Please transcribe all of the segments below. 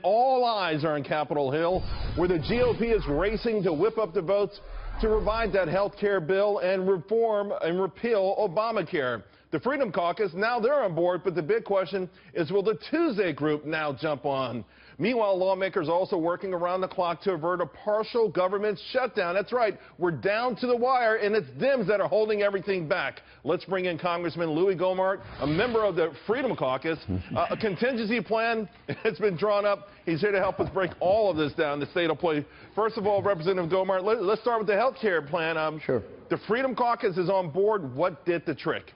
All eyes are on Capitol Hill, where the GOP is racing to whip up the votes to revive that health care bill and reform and repeal Obamacare. The Freedom Caucus, now they're on board, but the big question is, will the Tuesday group now jump on? Meanwhile, lawmakers also working around the clock to avert a partial government shutdown. That's right, we're down to the wire, and it's Dems that are holding everything back. Let's bring in Congressman Louie Gohmert, a member of the Freedom Caucus. A contingency plan has been drawn up. He's here to help us break all of this down. The state will play. First of all, Representative Gohmert, let's start with the health care plan. Sure. The Freedom Caucus is on board. What did the trick?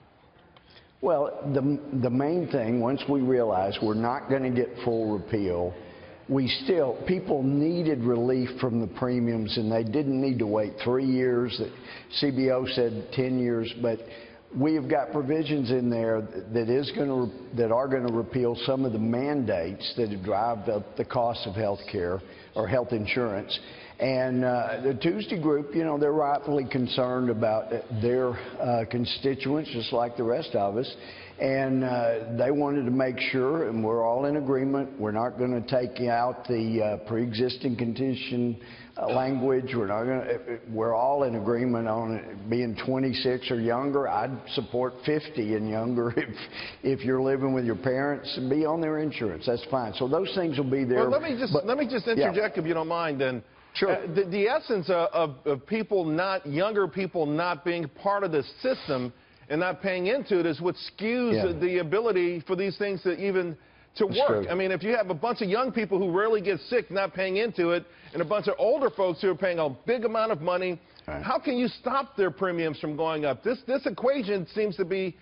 Well, the main thing, once we realized we're not going to get full repeal, people needed relief from the premiums, and they didn't need to wait 3 years. CBO said 10 years, but we have got provisions in there that are going to repeal some of the mandates that drive up the cost of health care or health insurance. And the Tuesday group, you know, they're rightfully concerned about their constituents, just like the rest of us. And they wanted to make sure, and we're all in agreement, we're not going to take out the pre-existing condition language. We're all in agreement on it being 26 or younger. I'd support 50 and younger if you're living with your parents. Be on their insurance. That's fine. So those things will be there. Well, let me just interject, if you don't mind, then. Sure. The essence of younger people not being part of the system and not paying into it is what skews the ability for these things to work. True. I mean, if you have a bunch of young people who rarely get sick not paying into it, and a bunch of older folks who are paying a big amount of money, how can you stop their premiums from going up? This equation seems to be,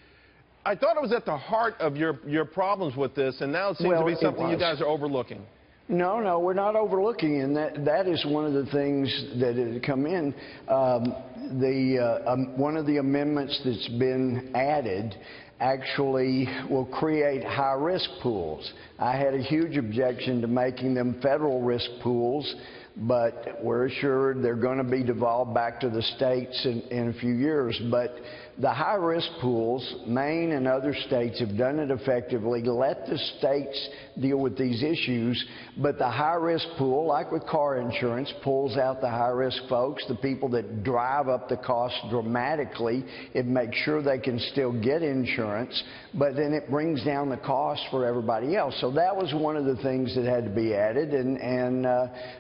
I thought it was at the heart of your problems with this, and now it seems to be something you guys are overlooking. No, we're not overlooking, and that is one of the things that has come in. One of the amendments that's been added actually will create high-risk pools. I had a huge objection to making them federal risk pools, but we're assured they're going to be devolved back to the states in a few years. But the high-risk pools, Maine and other states have done it effectively. Let the states deal with these issues. But the high-risk pool, like with car insurance, pulls out the high-risk folks, the people that drive up the cost dramatically. It makes sure they can still get insurance, but then it brings down the cost for everybody else. So that was one of the things that had to be added, and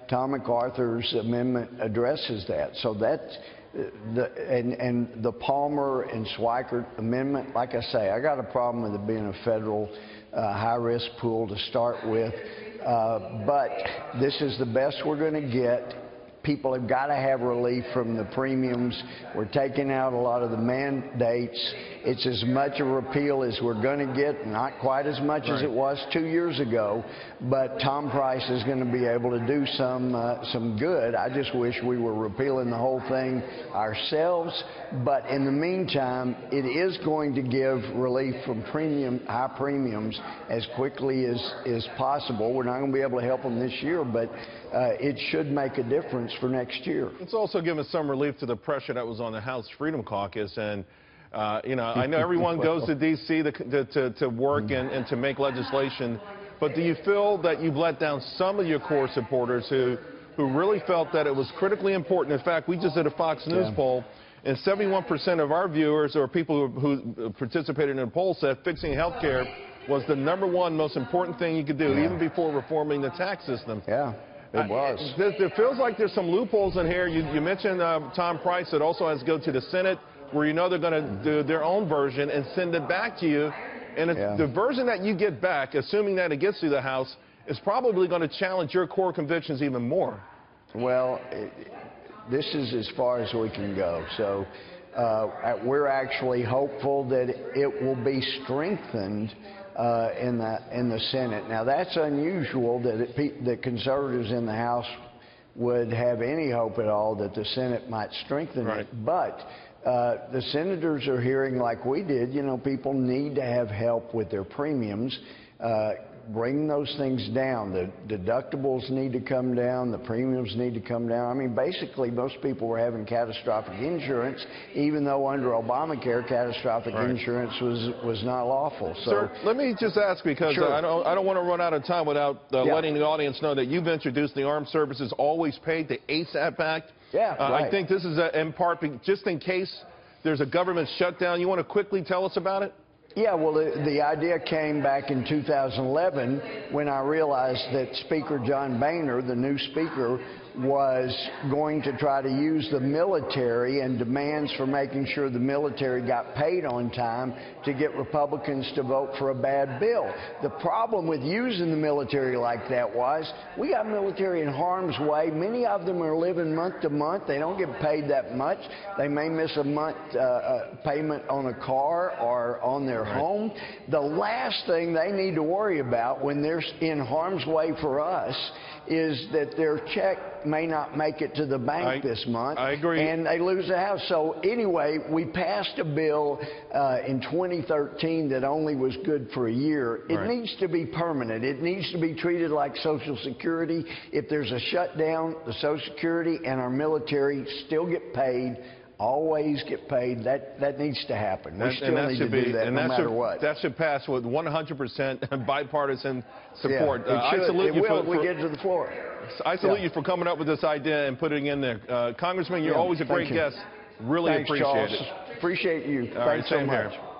Tom MacArthur's amendment addresses that. So that's the Palmer and Schweikert amendment. Like I say, I got a problem with it being a federal high-risk pool to start with, but this is the best we're going to get. People have got to have relief from the premiums. We're taking out a lot of the mandates. It's as much a repeal as we're going to get, not quite as much as it was 2 years ago, but Tom Price is going to be able to do some good. I just wish we were repealing the whole thing ourselves, but in the meantime, it is going to give relief from high premiums as quickly as possible. We're not going to be able to help them this year, but it should make a difference for next year. It's also given some relief to the pressure that was on the House Freedom Caucus, and you know, I know everyone goes to D.C. to work and to make legislation, but do you feel that you've let down some of your core supporters who really felt that it was critically important? In fact, we just did a Fox News poll, and 71% of our viewers or people who participated in the poll said fixing health care was the #1 most important thing you could do, even before reforming the tax system. Yeah. It was. It feels like there's some loopholes in here. You mentioned Tom Price. It also has to go to the Senate, where you know they're going to do their own version and send it back to you. And the version that you get back, assuming that it gets to the House, is probably going to challenge your core convictions even more. Well, this is as far as we can go. So we're actually hopeful that it will be strengthened in the Senate. Now, that's unusual that conservatives in the House would have any hope at all that the Senate might strengthen it. But the senators are hearing, like we did, you know, people need to have help with their premiums. bring those things down. The deductibles need to come down. The premiums need to come down. I mean, basically, most people were having catastrophic insurance, even though under Obamacare, catastrophic insurance was not lawful. So, sir, let me just ask, because sure. I don't want to run out of time without letting the audience know that you've introduced the Armed Services Always Paid, the ASAP Act. Yeah, right. I think this is in part just in case there's a government shutdown. You want to quickly tell us about it? Yeah, well, the idea came back in 2011 when I realized that Speaker John Boehner, the new speaker, was going to try to use the military and demands for making sure the military got paid on time to get Republicans to vote for a bad bill. The problem with using the military like that was we got military in harm's way. Many of them are living month to month. They don't get paid that much. They may miss a month payment on a car or on their home. The last thing they need to worry about when they're in harm's way for us is that their check may not make it to the bank this month. I agree. And they lose the house. So anyway, we passed a bill in 2013 that only was good for a year. It needs to be permanent. It needs to be treated like Social Security. If there's a shutdown, the Social Security and our military still get paid. Always get paid. That needs to happen. We still need to do that no matter what. That should pass with 100% bipartisan support. Yeah, it should. It will if we get to the floor. I salute you for coming up with this idea and putting it in there. Congressman, you're always a great guest. Really appreciate it. Appreciate you. All right, Thanks so same much. here.